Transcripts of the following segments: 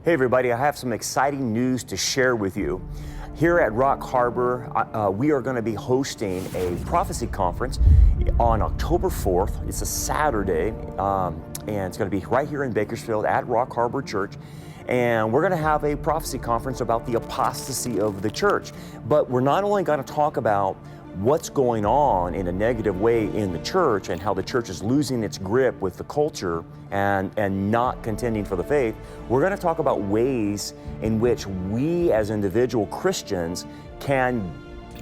Hey everybody, I have some exciting news to share with you. Here at Rock Harbor, we are going to be hosting a prophecy conference on October 4th. It's a Saturday, and it's going to be right here in Bakersfield at Rock Harbor Church. And we're going to have a prophecy conference about the apostasy of the church. But we're not only going to talk about what's going on in a negative way in the church and how the church is losing its grip with the culture and not contending for the faith. We're going to talk about ways in which we as individual Christians can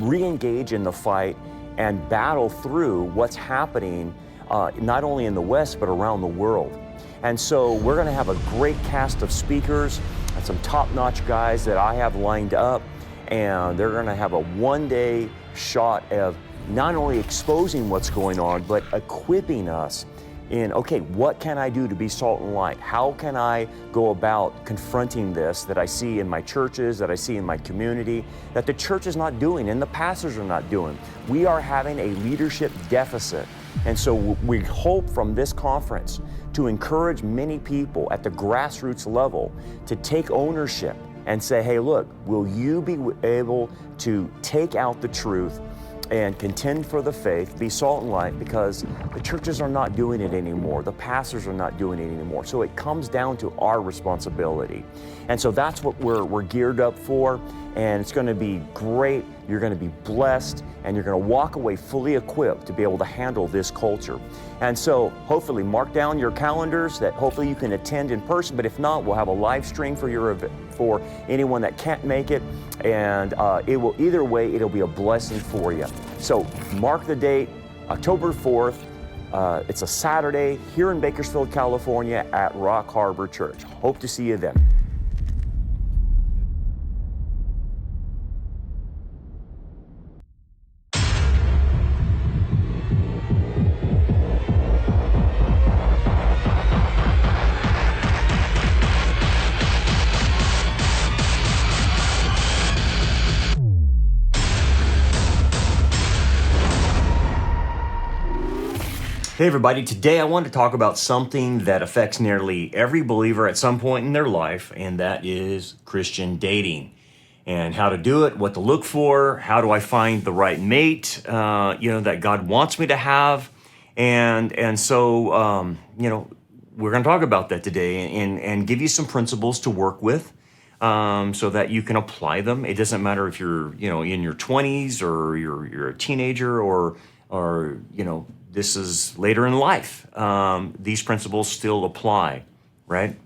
re-engage in the fight and battle through what's happening not only in the West but around the world. And so we're going to have a great cast of speakers and some top-notch guys that I have lined up, and they're going to have a one-day shot of not only exposing what's going on, but equipping us in, okay, what can I do to be salt and light? How can I go about confronting this that I see in my churches, that I see in my community, that the church is not doing and the pastors are not doing? We are having a leadership deficit. And so we hope from this conference to encourage many people at the grassroots level to take ownership and say, hey, look, will you be able to take out the truth and contend for the faith, be salt and light, because the churches are not doing it anymore. The pastors are not doing it anymore. So it comes down to our responsibility. And so that's what we're geared up for. And it's going to be great. You're going to be blessed, and you're going to walk away fully equipped to be able to handle this culture. And so hopefully mark down your calendars that hopefully you can attend in person, but if not, we'll have a live stream for your event, for anyone that can't make it. And it will, either way, it'll be a blessing for you. So mark the date, October 4th. It's a Saturday here in Bakersfield, California at Rock Harbor Church. Hope to see you then. Hey everybody, today I want to talk about something that affects nearly every believer at some point in their life, and that is Christian dating. And how to do it, what to look for, how do I find the right mate, that God wants me to have. And so, we're going to talk about that today and give you some principles to work with so that you can apply them. It doesn't matter if you're, in your 20s or you're a teenager or this is later in life. These principles still apply, right?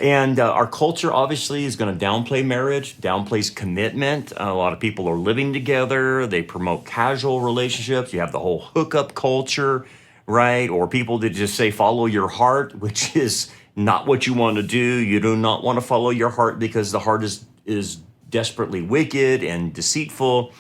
And our culture obviously is going to downplay marriage, downplays commitment. A lot of people are living together. They promote casual relationships. You have the whole hookup culture, right? Or people that just say, follow your heart, which is not what you want to do. You do not want to follow your heart because the heart is desperately wicked and deceitful.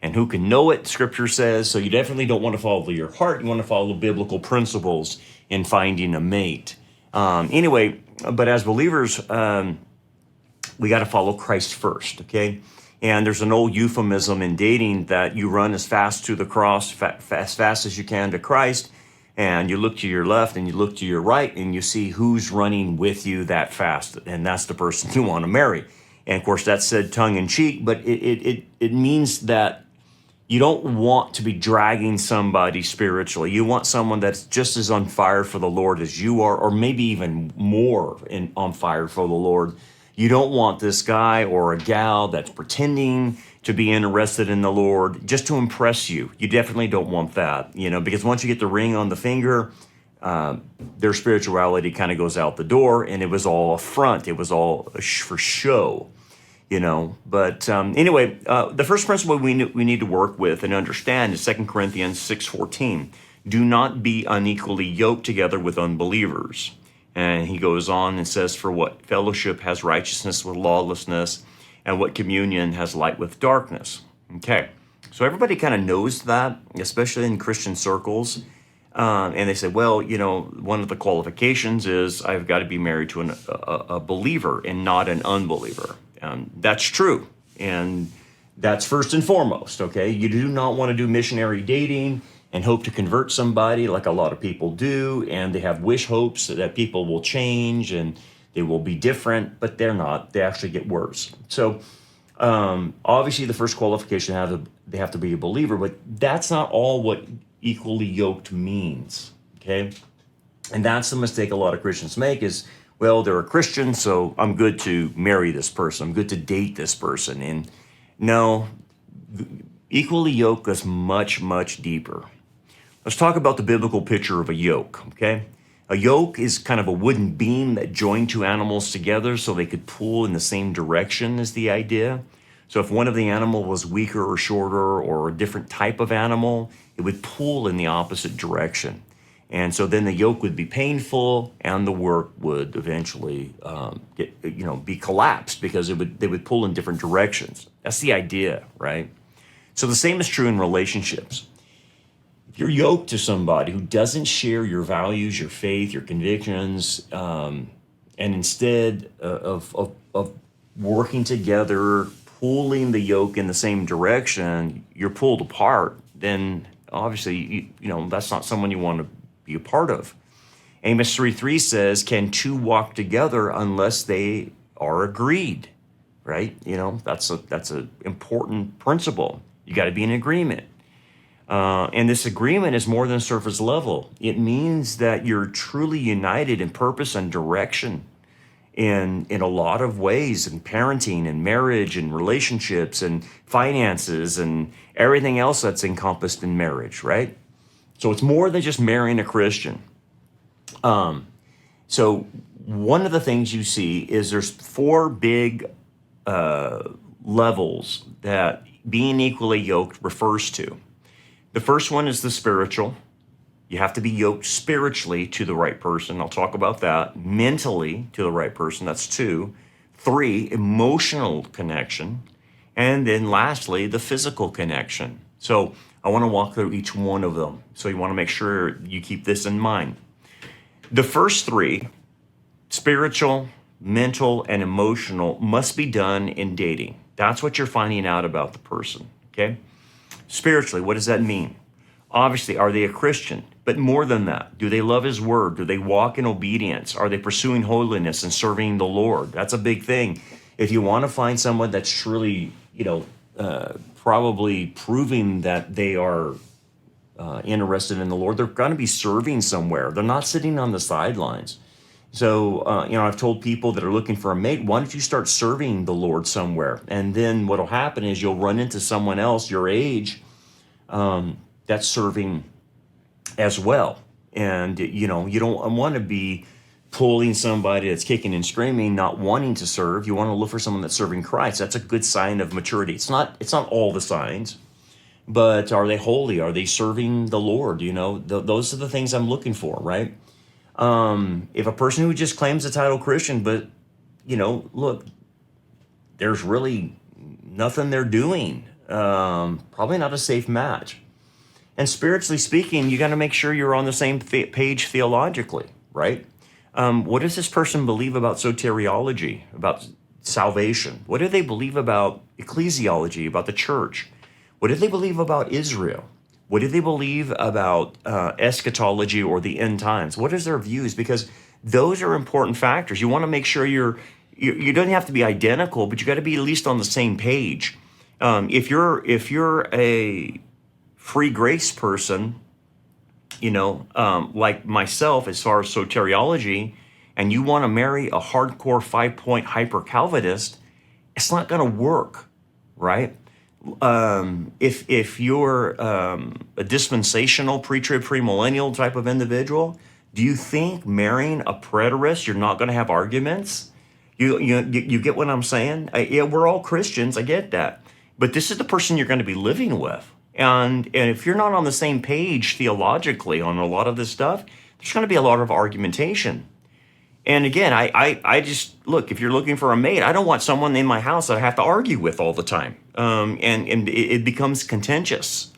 And who can know it, Scripture says. So you definitely don't want to follow your heart. You want to follow biblical principles in finding a mate. But as believers, we got to follow Christ first, okay? And there's an old euphemism in dating that you run as fast to the cross, as fast as you can to Christ, and you look to your left and you look to your right and you see who's running with you that fast, and that's the person you want to marry. And of course, that's said tongue in cheek, but it means that you don't want to be dragging somebody spiritually. You want someone that's just as on fire for the Lord as you are, or maybe even more on fire for the Lord. You don't want this guy or a gal that's pretending to be interested in the Lord just to impress you. You definitely don't want that, because once you get the ring on the finger, their spirituality kind of goes out the door, and it was all a front. It was all for show. But the first principle we need to work with and understand is 2 Corinthians 6:14. Do not be unequally yoked together with unbelievers. And he goes on and says, for what fellowship has righteousness with lawlessness, and what communion has light with darkness. Okay, so everybody kind of knows that, especially in Christian circles. And they say, well, one of the qualifications is I've got to be married to a believer and not an unbeliever. That's true, and that's first and foremost, okay? You do not want to do missionary dating and hope to convert somebody like a lot of people do, and they have wish hopes that people will change and They will be different, but they're not. They actually get worse. So obviously, the first qualification, they have to be a believer, but that's not all what equally yoked means, okay? And that's the mistake a lot of Christians make is, well, they're a Christian, so I'm good to marry this person. I'm good to date this person. And no, equally yoked goes much, much deeper. Let's talk about the biblical picture of a yoke, okay? A yoke is kind of a wooden beam that joined two animals together so they could pull in the same direction is the idea. So if one of the animal was weaker or shorter or a different type of animal, it would pull in the opposite direction. And so then the yoke would be painful and the work would eventually be collapsed because they would pull in different directions. That's the idea, right? So the same is true in relationships. If you're yoked to somebody who doesn't share your values, your faith, your convictions, and instead of working together, pulling the yoke in the same direction, you're pulled apart, then obviously, that's not someone you want to be a part of. Amos 3:3 says, can two walk together unless they are agreed, right? That's an important principle. You got to be in agreement. And this agreement is more than surface level. It means that you're truly united in purpose and direction in a lot of ways, in parenting and marriage and relationships and finances and everything else that's encompassed in marriage, right? So it's more than just marrying a Christian. So one of the things you see is there's 4 big levels that being equally yoked refers to. The first one is the spiritual. You have to be yoked spiritually to the right person. I'll talk about that. Mentally to the right person. That's 2. 3, emotional connection. And then lastly, the physical connection. So I want to walk through each one of them. So you want to make sure you keep this in mind. The first 3, spiritual, mental, and emotional, must be done in dating. That's what you're finding out about the person, okay? Spiritually, what does that mean? Obviously, are they a Christian? But more than that, do they love his word? Do they walk in obedience? Are they pursuing holiness and serving the Lord? That's a big thing. If you want to find someone that's truly, probably proving that they are interested in the Lord, they're going to be serving somewhere. They're not sitting on the sidelines. So, I've told people that are looking for a mate, why don't you start serving the Lord somewhere? And then what'll happen is you'll run into someone else your age that's serving as well. And, you don't want to be pulling somebody that's kicking and screaming, not wanting to serve. You want to look for someone that's serving Christ. That's a good sign of maturity. It's not all the signs, but are they holy? Are they serving the Lord? Those are the things I'm looking for, right? If a person who just claims the title Christian, but, look, there's really nothing they're doing, probably not a safe match. And spiritually speaking, you got to make sure you're on the same page theologically, right? What does this person believe about soteriology, about salvation? What do they believe about ecclesiology, about the church? What do they believe about Israel? What do they believe about eschatology or the end times? What is their views? Because those are important factors. You want to make sure you don't have to be identical, but you got to be at least on the same page. If you're a free grace person, like myself, as far as soteriology, and you want to marry a hardcore 5-point hyper Calvinist, it's not going to work, right? If you're a dispensational pre-trib, premillennial type of individual, do you think marrying a preterist, you're not going to have arguments? You get what I'm saying? Yeah, we're all Christians. I get that. But this is the person you're going to be living with. And if you're not on the same page theologically on a lot of this stuff, there's going to be a lot of argumentation. And again, I just, look, if you're looking for a mate, I don't want someone in my house that I have to argue with all the time. And it becomes contentious.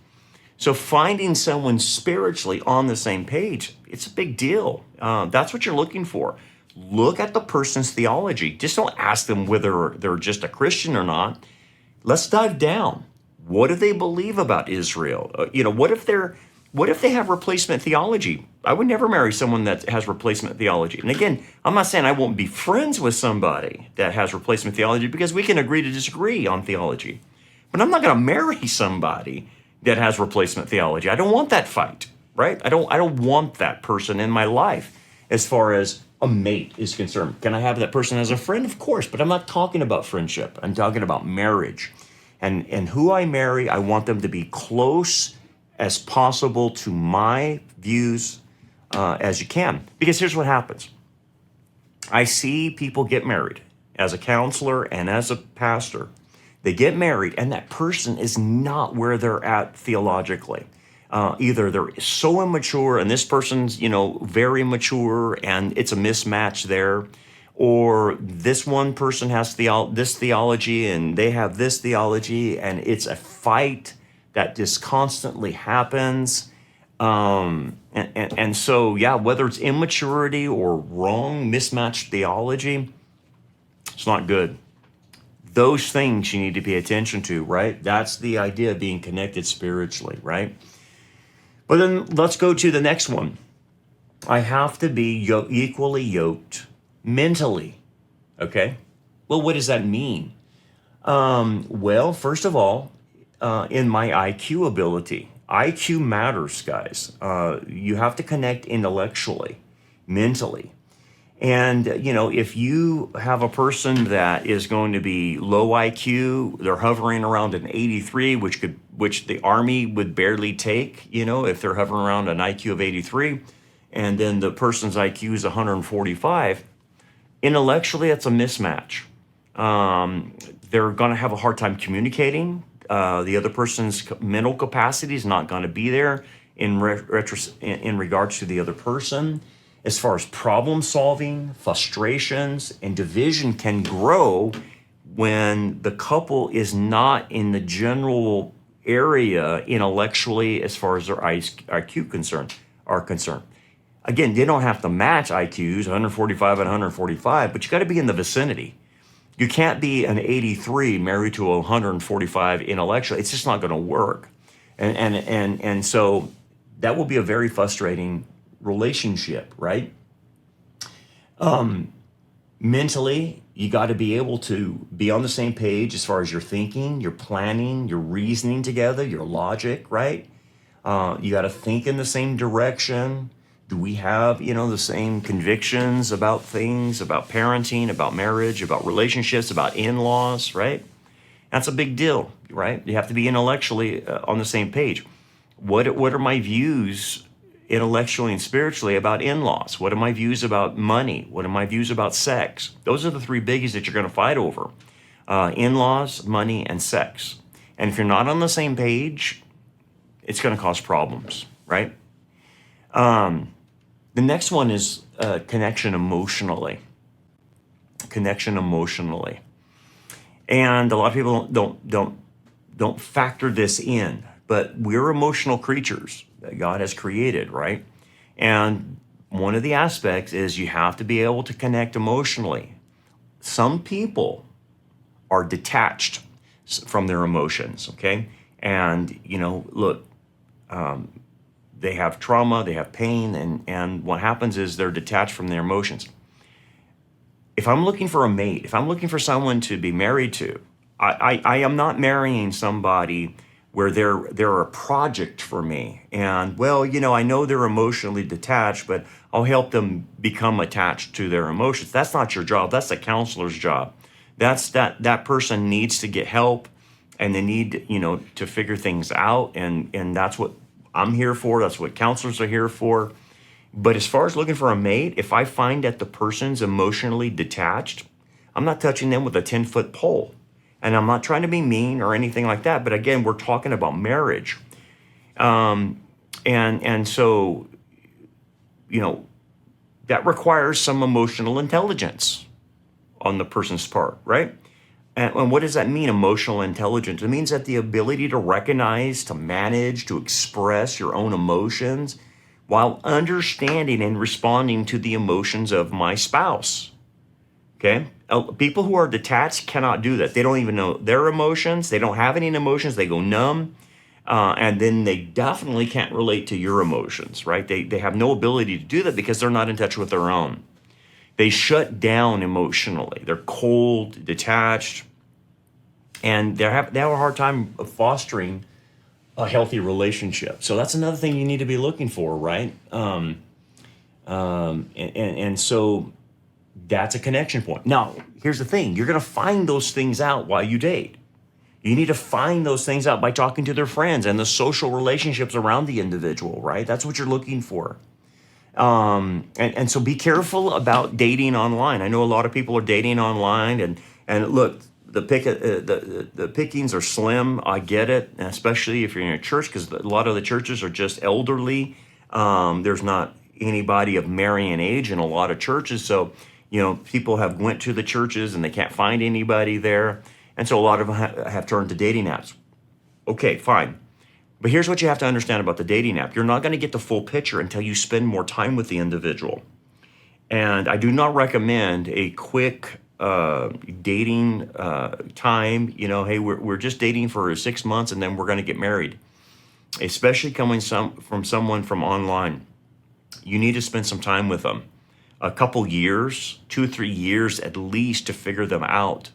So finding someone spiritually on the same page, it's a big deal. That's what you're looking for. Look at the person's theology. Just don't ask them whether they're just a Christian or not. Let's dive down. What do they believe about Israel? What if they're What if they have replacement theology? I would never marry someone that has replacement theology. And again, I'm not saying I won't be friends with somebody that has replacement theology, because we can agree to disagree on theology. But I'm not going to marry somebody that has replacement theology. I don't want that fight, right? I don't want that person in my life as far as a mate is concerned. Can I have that person as a friend? Of course, but I'm not talking about friendship. I'm talking about marriage. And who I marry, I want them to be close as possible to my views as you can. Because here's what happens. I see people get married as a counselor and as a pastor. They get married, and that person is not where they're at theologically. Either they're so immature, and this person's, very mature, and it's a mismatch there, or this one person has this theology, and they have this theology, and it's a fight that just constantly happens. And so, yeah, whether it's immaturity or wrong, mismatched theology, it's not good. Those things you need to pay attention to, right? That's the idea of being connected spiritually, right? But then let's go to the next one. I have to be equally yoked mentally, okay? Well, what does that mean? Well, first of all, in my IQ ability. IQ matters, guys. You have to connect intellectually, mentally. And, if you have a person that is going to be low IQ, they're hovering around an 83, which the Army would barely take, if they're hovering around an IQ of 83, and then the person's IQ is 145, intellectually, that's a mismatch. They're going to have a hard time communicating. The other person's mental capacity is not going to be there in regards to the other person. As far as problem solving, frustrations, and division can grow when the couple is not in the general area intellectually as far as their IQ are concerned. Again, they don't have to match IQs, 145 and 145, but you got to be in the vicinity. You can't be an 83 married to a 145 intellectually. It's just not going to work. And so that will be a very frustrating relationship, right? Mentally, you got to be able to be on the same page as far as your thinking, your planning, your reasoning together, your logic, right? You got to think in the same direction. Do we have, the same convictions about things, about parenting, about marriage, about relationships, about in-laws, right? That's a big deal, right? You have to be intellectually on the same page. What are my views intellectually and spiritually about in-laws? What are my views about money? What are my views about sex? Those are the three biggies that you're going to fight over. In-laws, money, and sex. And if you're not on the same page, it's going to cause problems, right? The next one is connection emotionally. Connection emotionally. And a lot of people don't factor this in, but we're emotional creatures that God has created, right? And one of the aspects is you have to be able to connect emotionally. Some people are detached from their emotions, okay? And, look, they have trauma, they have pain, and what happens is they're detached from their emotions. If I'm looking for a mate, if I'm looking for someone to be married to, I am not marrying somebody where they're a project for me. And, well, I know they're emotionally detached, but I'll help them become attached to their emotions. That's not your job. That's the counselor's job. That person needs to get help, and they need, to figure things out. And that's what I'm here for. That's what counselors are here for. But as far as looking for a mate, if I find that the person's emotionally detached, I'm not touching them with a 10-foot pole. And I'm not trying to be mean or anything like that. But again, we're talking about marriage. And so, that requires some emotional intelligence on the person's part, right? And what does that mean, emotional intelligence? It means that the ability to recognize, to manage, to express your own emotions while understanding and responding to the emotions of my spouse. Okay? People who are detached cannot do that. They don't even know their emotions. They don't have any emotions. They go numb. And then they definitely can't relate to your emotions, right? They have no ability to do that because they're not in touch with their own. They shut down emotionally. They're cold, detached, and they have a hard time of fostering a healthy relationship. So that's another thing you need to be looking for, right? And so that's a connection point. Now, here's the thing. You're going to find those things out while you date. You need to find those things out by talking to their friends and the social relationships around the individual, right? That's what you're looking for. And so be careful about dating online. I know a lot of people are dating online, and look, the pickings are slim. I get it, especially if you're in a church, because a lot of the churches are just elderly. There's not anybody of marrying age in a lot of churches, so people have went to the churches and they can't find anybody there, and so a lot of them have turned to dating apps. Okay, fine. But here's what you have to understand about the dating app. You're not going to get the full picture until you spend more time with the individual. And I do not recommend a quick dating time. Hey, we're just dating for 6 months and then we're going to get married. Especially coming from someone from online. You need to spend some time with them. A couple years, 2-3 years at least, to figure them out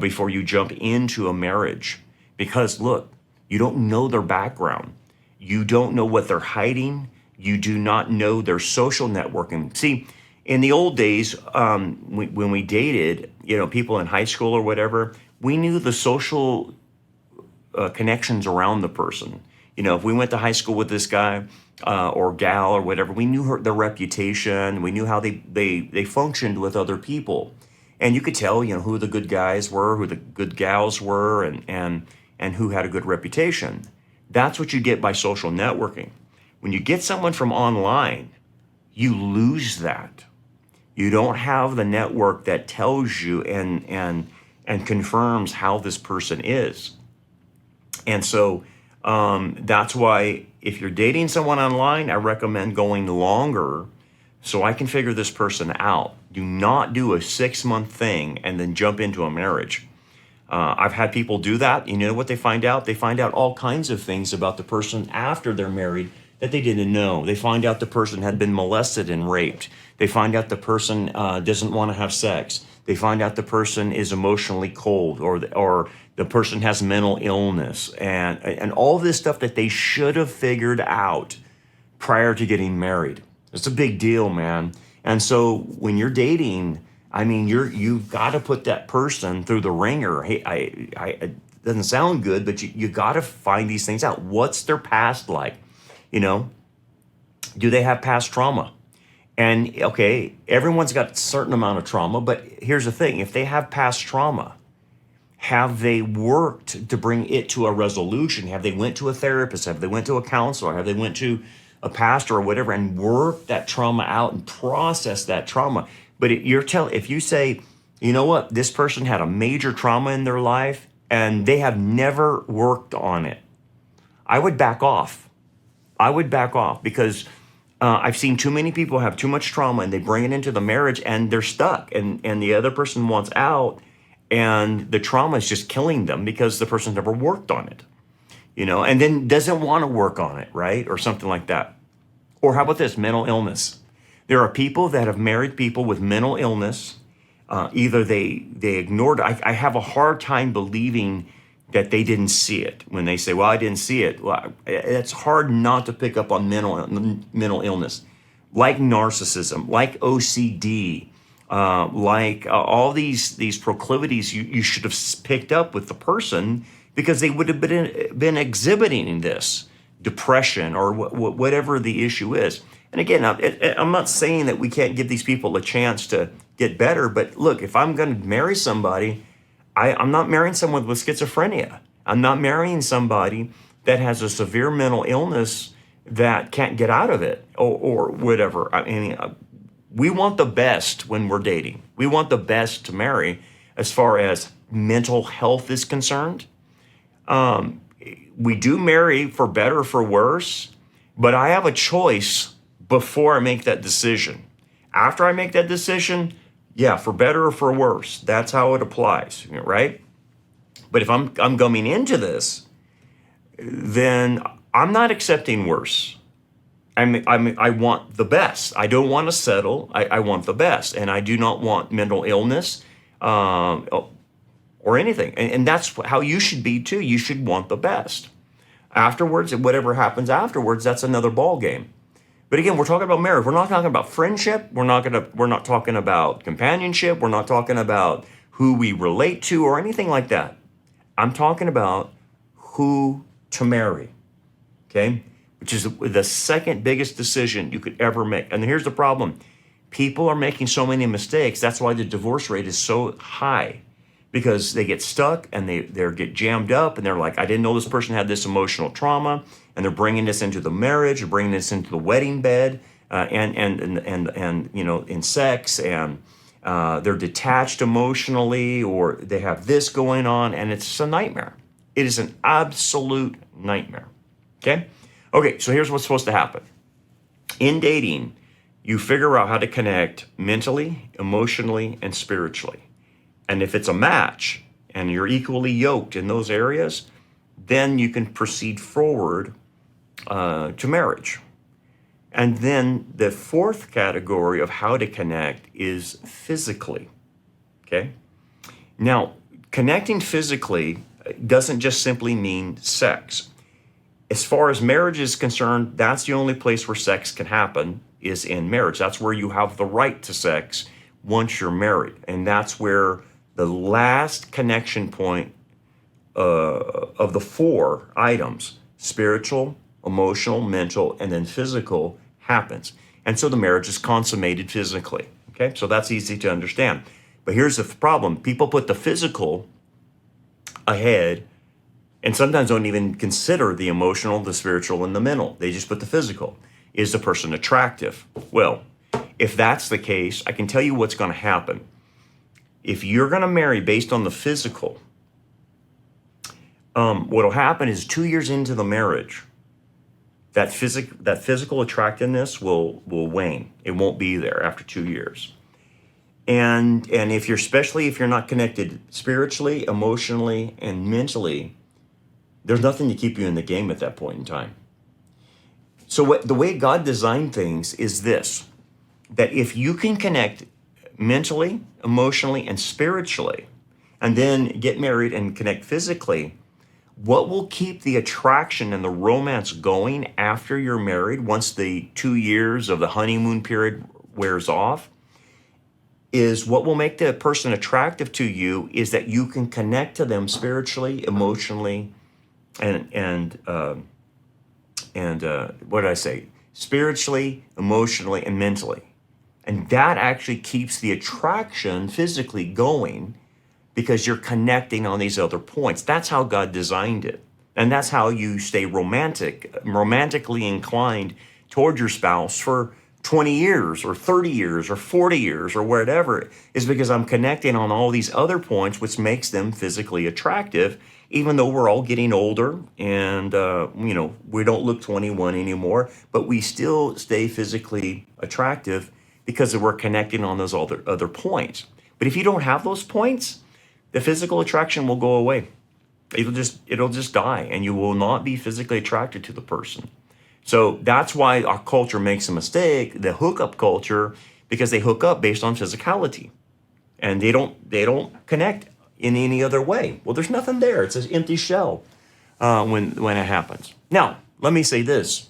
before you jump into a marriage. Because look, you don't know their background. You don't know what they're hiding. You do not know their social networking. See, in the old days, when we dated, people in high school or whatever, we knew the social connections around the person. If we went to high school with this guy or gal or whatever, we knew their reputation. We knew how they functioned with other people. And you could tell, who the good guys were, who the good gals were, and who had a good reputation. That's what you get by social networking. When you get someone from online, you lose that. You don't have the network that tells you and confirms how this person is. And so that's why if you're dating someone online, I recommend going longer so I can figure this person out. Do not do a 6-month thing and then jump into a marriage. I've had people do that. You know what they find out? They find out all kinds of things about the person after they're married that they didn't know. They find out the person had been molested and raped. They find out the person doesn't want to have sex. They find out the person is emotionally cold, or the person has mental illness, and all this stuff that they should have figured out prior to getting married. It's a big deal, man. And so when you're dating, I mean, you've got to put that person through the ringer. Hey, it doesn't sound good, but you got to find these things out. What's their past like? Do they have past trauma? And okay, everyone's got a certain amount of trauma, but here's the thing. If they have past trauma, have they worked to bring it to a resolution? Have they went to a therapist? Have they went to a counselor? Have they went to a pastor or whatever and worked that trauma out and processed that trauma? But if you say, you know what, this person had a major trauma in their life and they have never worked on it, I would back off. Because I've seen too many people have too much trauma and they bring it into the marriage and they're stuck, and the other person wants out and the trauma is just killing them because the person's never worked on it, and then doesn't want to work on it, right? Or something like that. Or how about this, mental illness? There are people that have married people with mental illness. Either they ignored it. I have a hard time believing that they didn't see it. When they say, well, I didn't see it. Well, it's hard not to pick up on mental illness, like narcissism, like OCD, like all these proclivities you should have picked up with the person, because they would have been exhibiting this depression or whatever the issue is. And again, I'm not saying that we can't give these people a chance to get better, but look, if I'm going to marry somebody, I'm not marrying someone with schizophrenia. I'm not marrying somebody that has a severe mental illness that can't get out of it or whatever. I mean, we want the best when we're dating. We want the best to marry as far as mental health is concerned. We do marry for better or for worse, but I have a choice before I make that decision. After I make that decision, yeah, for better or for worse, that's how it applies, right? But if I'm coming into this, then I'm not accepting worse. I want the best. I don't want to settle. I want the best. And I do not want mental illness or anything. And that's how you should be too. You should want the best. Afterwards, whatever happens afterwards, that's another ball game. But again, we're talking about marriage. We're not talking about friendship. We're not talking about companionship. We're not talking about who we relate to or anything like that. I'm talking about who to marry. Okay? Which is the second biggest decision you could ever make. And here's the problem. People are making so many mistakes. That's why the divorce rate is so high, because they get stuck and they get jammed up and they're like, I didn't know this person had this emotional trauma, and they're bringing this into the marriage, or bringing this into the wedding bed, and you know, in sex, and they're detached emotionally, or they have this going on, and it's a nightmare. It is an absolute nightmare. Okay? Okay, so here's what's supposed to happen. In dating, you figure out how to connect mentally, emotionally, and spiritually. And if it's a match and you're equally yoked in those areas, then you can proceed forward to marriage. And then the fourth category of how to connect is physically. Okay? Now, connecting physically doesn't just simply mean sex. As far as marriage is concerned, that's the only place where sex can happen, is in marriage. That's where you have the right to sex once you're married. And that's where the last connection point of the four items, spiritual, emotional, mental, and then physical, happens. And so the marriage is consummated physically. Okay, so that's easy to understand. But here's the problem. People put the physical ahead and sometimes don't even consider the emotional, the spiritual, and the mental. They just put the physical. Is the person attractive? Well, if that's the case, I can tell you what's going to happen. If you're going to marry based on the physical, what'll happen is 2 years into the marriage, that physical attractiveness will wane. It won't be there after 2 years. And if you're, especially if you're not connected spiritually, emotionally, and mentally, there's nothing to keep you in the game at that point in time. So the way God designed things is this, that if you can connect mentally, emotionally, and spiritually, and then get married and connect physically, what will keep the attraction and the romance going after you're married, once the 2 years of the honeymoon period wears off, is what will make the person attractive to you is that you can connect to them spiritually, emotionally, and what did I say? Spiritually, emotionally, and mentally. And that actually keeps the attraction physically going, because you're connecting on these other points. That's how God designed it. And that's how you stay romantically inclined toward your spouse for 20 years or 30 years or 40 years or whatever, is because I'm connecting on all these other points, which makes them physically attractive, even though we're all getting older and, we don't look 21 anymore, but we still stay physically attractive because we're connecting on those other points. But if you don't have those points, the physical attraction will go away. It'll just die, and you will not be physically attracted to the person. So that's why our culture makes a mistake, the hookup culture, because they hook up based on physicality, and they don't connect in any other way. Well, there's nothing there. It's an empty shell when it happens. Now, let me say this: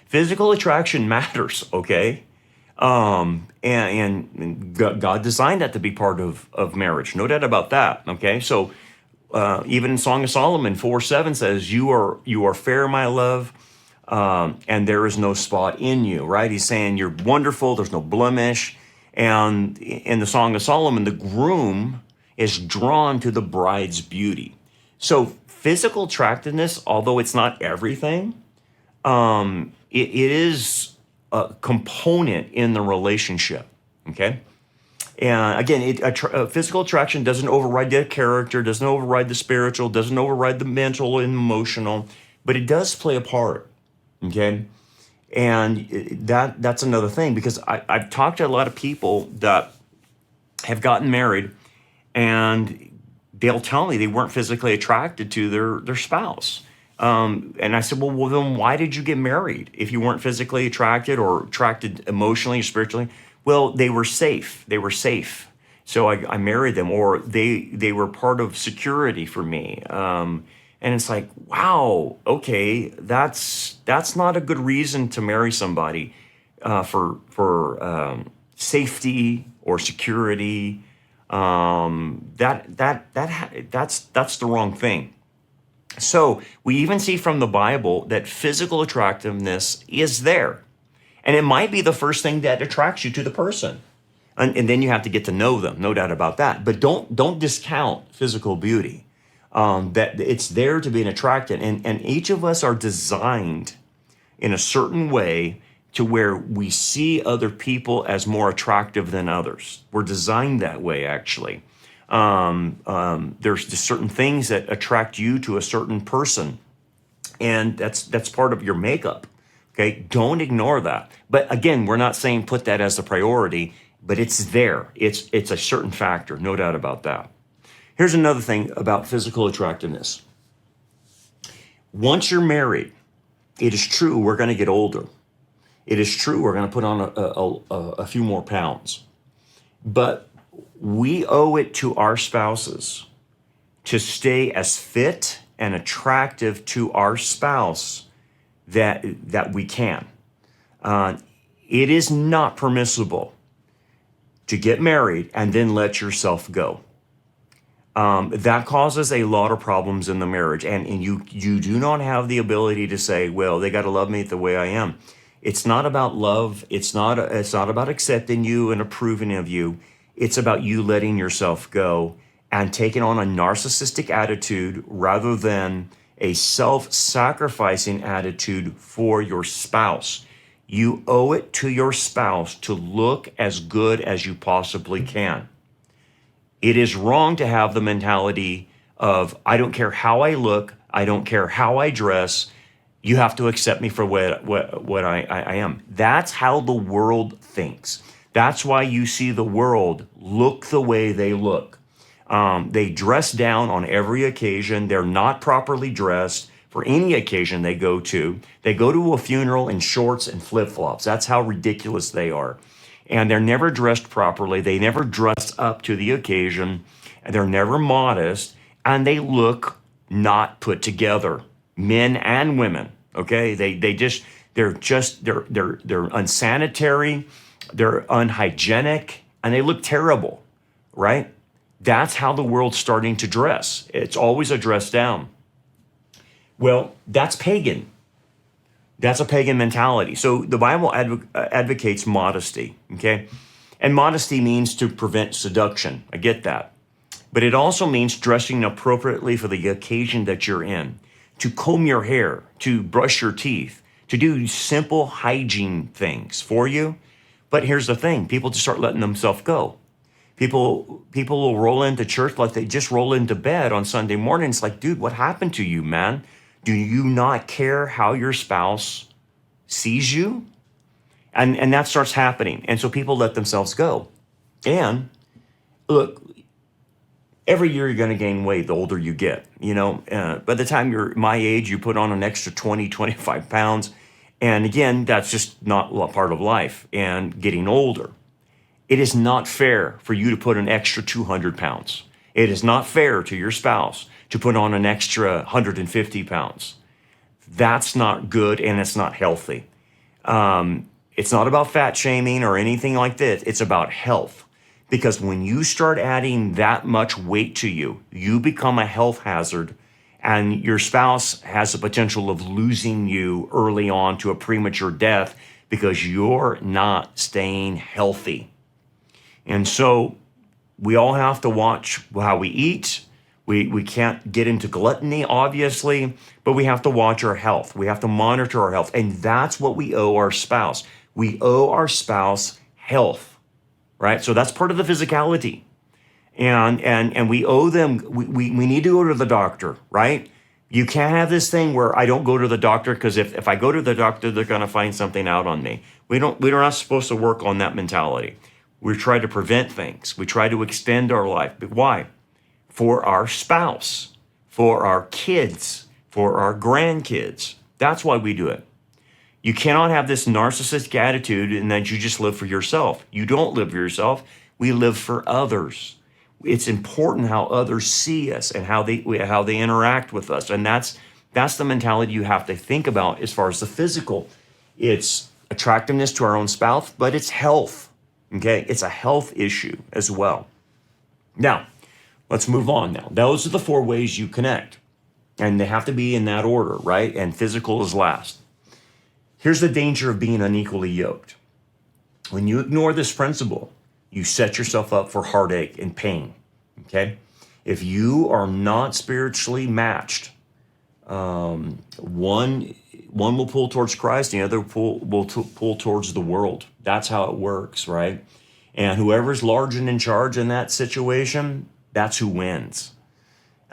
physical attraction matters, okay? And God designed that to be part of marriage. No doubt about that. Okay. So, even in Song of Solomon 4:7 says, you are fair, my love. And there is no spot in you, right? He's saying you're wonderful. There's no blemish. And in the Song of Solomon, the groom is drawn to the bride's beauty. So physical attractiveness, although it's not everything, it is a component in the relationship, okay? And again, physical attraction doesn't override the character, doesn't override the spiritual, doesn't override the mental and emotional, but it does play a part, okay? And that's another thing, because I've talked to a lot of people that have gotten married, and they'll tell me they weren't physically attracted to their spouse. And I said, well, then why did you get married if you weren't physically attracted or attracted emotionally or spiritually? Well, they were safe. They were safe. So I married them, or they were part of security for me. And it's like, wow, okay, that's not a good reason to marry somebody for safety or security. That's the wrong thing. So we even see from the Bible that physical attractiveness is there. And it might be the first thing that attracts you to the person. And then you have to get to know them, no doubt about that. But don't discount physical beauty. That it's there to be attracted. And each of us are designed in a certain way to where we see other people as more attractive than others. We're designed that way, actually. There's just certain things that attract you to a certain person, and that's part of your makeup. Okay, don't ignore that. But again, we're not saying put that as a priority, but it's there. It's a certain factor, no doubt about that. Here's another thing about physical attractiveness. Once you're married, it is true we're going to get older. It is true we're going to put on a few more pounds. But we owe it to our spouses to stay as fit and attractive to our spouse that we can. It is not permissible to get married and then let yourself go. That causes a lot of problems in the marriage, and you do not have the ability to say, well, they got to love me the way I am. It's not about love. It's not about accepting you and approving of you. It's about you letting yourself go and taking on a narcissistic attitude rather than a self-sacrificing attitude for your spouse. You owe it to your spouse to look as good as you possibly can. It is wrong to have the mentality of, I don't care how I look, I don't care how I dress, you have to accept me for what I am. That's how the world thinks. That's why you see the world look the way they look. They dress down on every occasion. They're not properly dressed for any occasion they go to. They go to a funeral in shorts and flip-flops. That's how ridiculous they are. And they're never dressed properly. They never dress up to the occasion. And they're never modest. And they look not put together, men and women. Okay, they're unsanitary, they're unhygienic, and they look terrible, right? That's how the world's starting to dress. It's always a dress down. Well, that's pagan. That's a pagan mentality. So the Bible advocates modesty, okay? And modesty means to prevent seduction. I get that. But it also means dressing appropriately for the occasion that you're in, to comb your hair, to brush your teeth, to do simple hygiene things for you. But here's the thing, people just start letting themselves go. People will roll into church like they just roll into bed on Sunday morning. It's like, dude, what happened to you, man? Do you not care how your spouse sees you? And that starts happening. And so people let themselves go. And look, every year you're going to gain weight the older you get. You know, by the time you're my age, you put on an extra 20, 25 pounds. And again, that's just not a part of life and getting older. It is not fair for you to put an extra 200 pounds. It is not fair to your spouse to put on an extra 150 pounds. That's not good and it's not healthy. It's not about fat shaming or anything like this. It's about health. Because when you start adding that much weight to you, you become a health hazard, and your spouse has the potential of losing you early on to a premature death because you're not staying healthy. And so we all have to watch how we eat. We can't get into gluttony, obviously, but we have to watch our health. We have to monitor our health. And that's what we owe our spouse. We owe our spouse health, right? So that's part of the physicality. And we owe them, we need to go to the doctor, right? You can't have this thing where I don't go to the doctor because if I go to the doctor, they're going to find something out on me. We're not supposed to work on that mentality. We try to prevent things. We try to extend our life. But why? For our spouse, for our kids, for our grandkids. That's why we do it. You cannot have this narcissistic attitude and that you just live for yourself. You don't live for yourself. We live for others. It's important how others see us and how they interact with us. And that's the mentality you have to think about as far as the physical. It's attractiveness to our own spouse, but it's health. Okay? It's a health issue as well. Now, let's move on now. Those are the 4 ways you connect. And they have to be in that order, right? And physical is last. Here's the danger of being unequally yoked. When you ignore this principle, you set yourself up for heartache and pain, okay? If you are not spiritually matched, one will pull towards Christ, the other will pull towards the world. That's how it works, right? And whoever's large and in charge in that situation, that's who wins.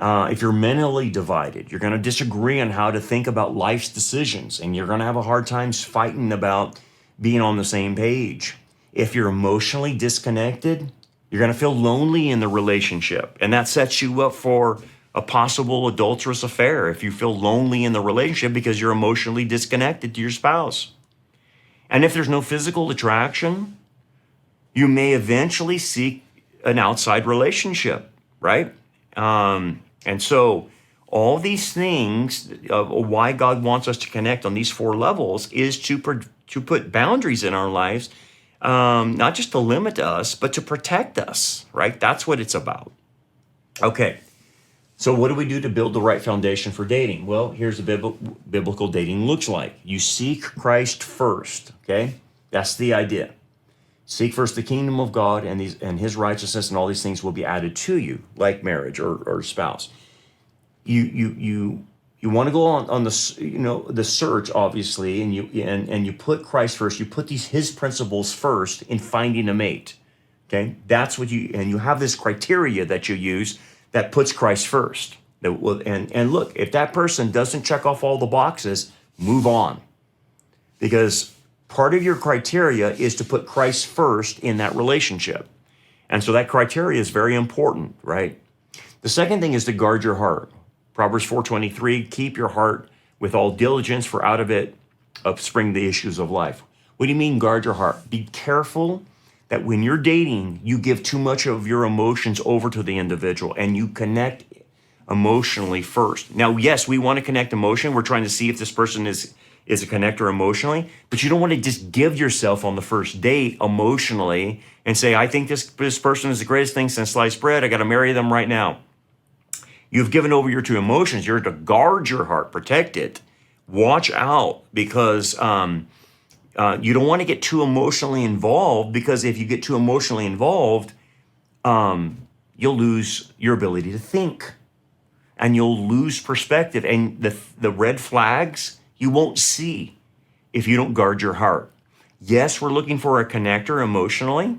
If you're mentally divided, you're going to disagree on how to think about life's decisions, and you're going to have a hard time fighting about being on the same page. If you're emotionally disconnected, you're going to feel lonely in the relationship, and that sets you up for a possible adulterous affair if you feel lonely in the relationship because you're emotionally disconnected to your spouse. And if there's no physical attraction, you may eventually seek an outside relationship, right? And so all these things, why God wants us to connect on these 4 levels is to put boundaries in our lives, not just to limit us, but to protect us, right? That's what it's about. Okay, so what do we do to build the right foundation for dating? Well, here's what biblical dating looks like. You seek Christ first, okay? That's the idea. Seek first the kingdom of God and his righteousness, and all these things will be added to you, like marriage or spouse. You want to go on the search, obviously, and you put Christ first. You put his principles first in finding a mate. Okay, that's what you have this criteria that you use that puts Christ first. And look, if that person doesn't check off all the boxes, move on, because part of your criteria is to put Christ first in that relationship. And so that criteria is very important, right? The second thing is to guard your heart. Proverbs 4:23, keep your heart with all diligence, for out of it spring the issues of life. What do you mean guard your heart? Be careful that when you're dating, you give too much of your emotions over to the individual and you connect emotionally first. Now, yes, we want to connect emotion. We're trying to see if this person is a connector emotionally, but you don't want to just give yourself on the first date emotionally and say, I think this person is the greatest thing since sliced bread. I got to marry them right now. You've given over your 2 emotions. You're to guard your heart, protect it. Watch out, because you don't want to get too emotionally involved, because if you get too emotionally involved, you'll lose your ability to think, and you'll lose perspective, and the red flags you won't see if you don't guard your heart. Yes, we're looking for a connector emotionally,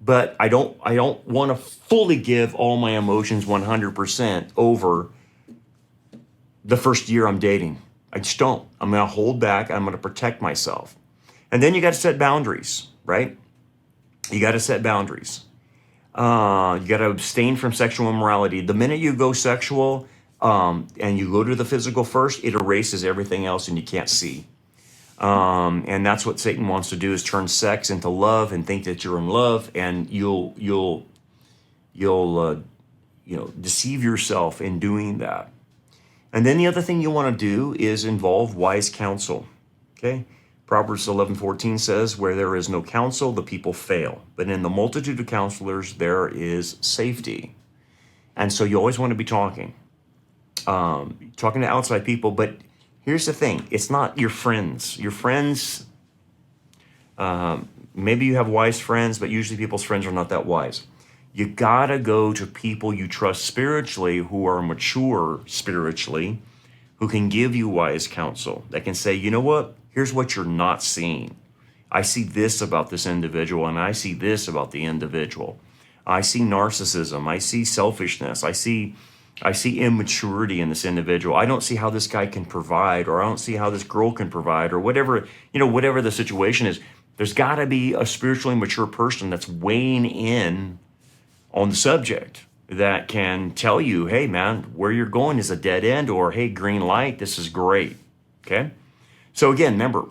but I don't want to fully give all my emotions 100% over the first year I'm dating. I just don't. I'm going to hold back. I'm going to protect myself. And then you got to set boundaries, right? You got to set boundaries. You got to abstain from sexual immorality. The minute you go sexual and you go to the physical first, it erases everything else and you can't see. And that's what Satan wants to do, is turn sex into love and think that you're in love, and you'll deceive yourself in doing that. And then the other thing you want to do is involve wise counsel. Okay, Proverbs 11:14 says, "Where there is no counsel, the people fail, but in the multitude of counselors there is safety." And so you always want to be talking to outside people, but here's the thing. It's not your friends. Your friends, maybe you have wise friends, but usually people's friends are not that wise. You gotta go to people you trust spiritually, who are mature spiritually, who can give you wise counsel, that can say, you know what? Here's what you're not seeing. I see this about this individual, and I see this about the individual. I see narcissism. I see selfishness. I see immaturity in this individual. I don't see how this guy can provide, or I don't see how this girl can provide, or whatever the situation is. There's got to be a spiritually mature person that's weighing in on the subject. that can tell you, hey man, where you're going is a dead end, or hey, green light, this is great. Okay? So again, remember,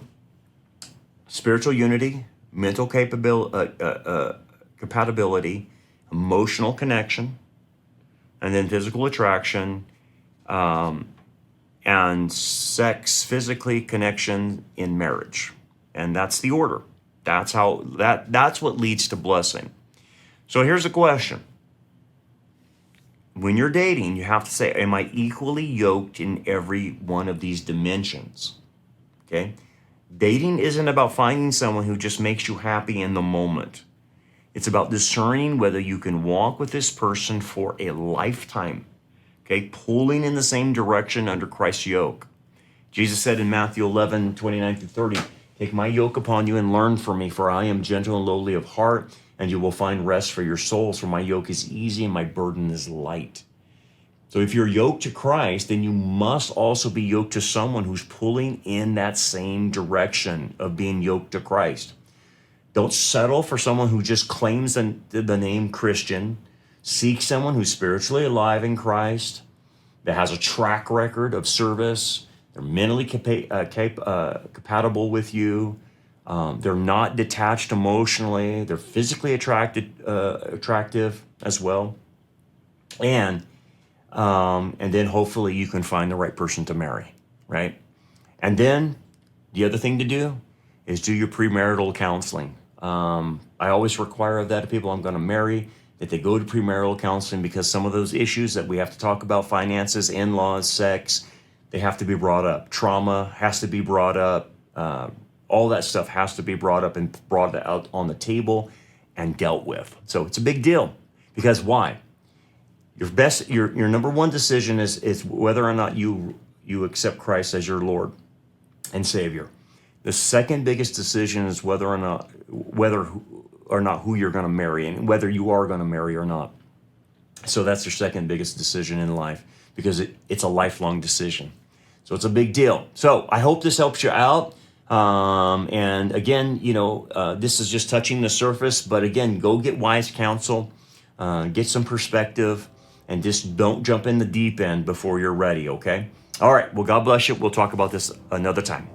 spiritual unity, mental compatibility, emotional connection, and then physical attraction, and sex, physically connection in marriage. And that's the order. That's what leads to blessing. So here's a question. When you're dating, you have to say, am I equally yoked in every one of these dimensions? Okay? Dating isn't about finding someone who just makes you happy in the moment. It's about discerning whether you can walk with this person for a lifetime. Okay? Pulling in the same direction under Christ's yoke. Jesus said in Matthew 11, 29 through 30, take my yoke upon you and learn from me, for I am gentle and lowly of heart, and you will find rest for your souls, for my yoke is easy and my burden is light. So if you're yoked to Christ, then you must also be yoked to someone who's pulling in that same direction of being yoked to Christ. Don't settle for someone who just claims the name Christian. Seek someone who's spiritually alive in Christ, that has a track record of service. They're mentally compatible with you. They're not detached emotionally. They're physically attractive as well. And then hopefully you can find the right person to marry, right? And then the other thing to do is do your premarital counseling. I always require of that of people I'm going to marry, that they go to premarital counseling, because some of those issues that we have to talk about, finances, in-laws, sex, they have to be brought up. Trauma has to be brought up. All that stuff has to be brought up and brought out on the table and dealt with. So it's a big deal, because why? Your number one decision is whether or not you accept Christ as your Lord and Savior. The second biggest decision is whether or not who you're going to marry, and whether you are going to marry or not. So that's your second biggest decision in life, because it's a lifelong decision. So it's a big deal. So I hope this helps you out. And again, this is just touching the surface, but again, go get wise counsel, get some perspective, and just don't jump in the deep end before you're ready, okay? All right, well, God bless you. We'll talk about this another time.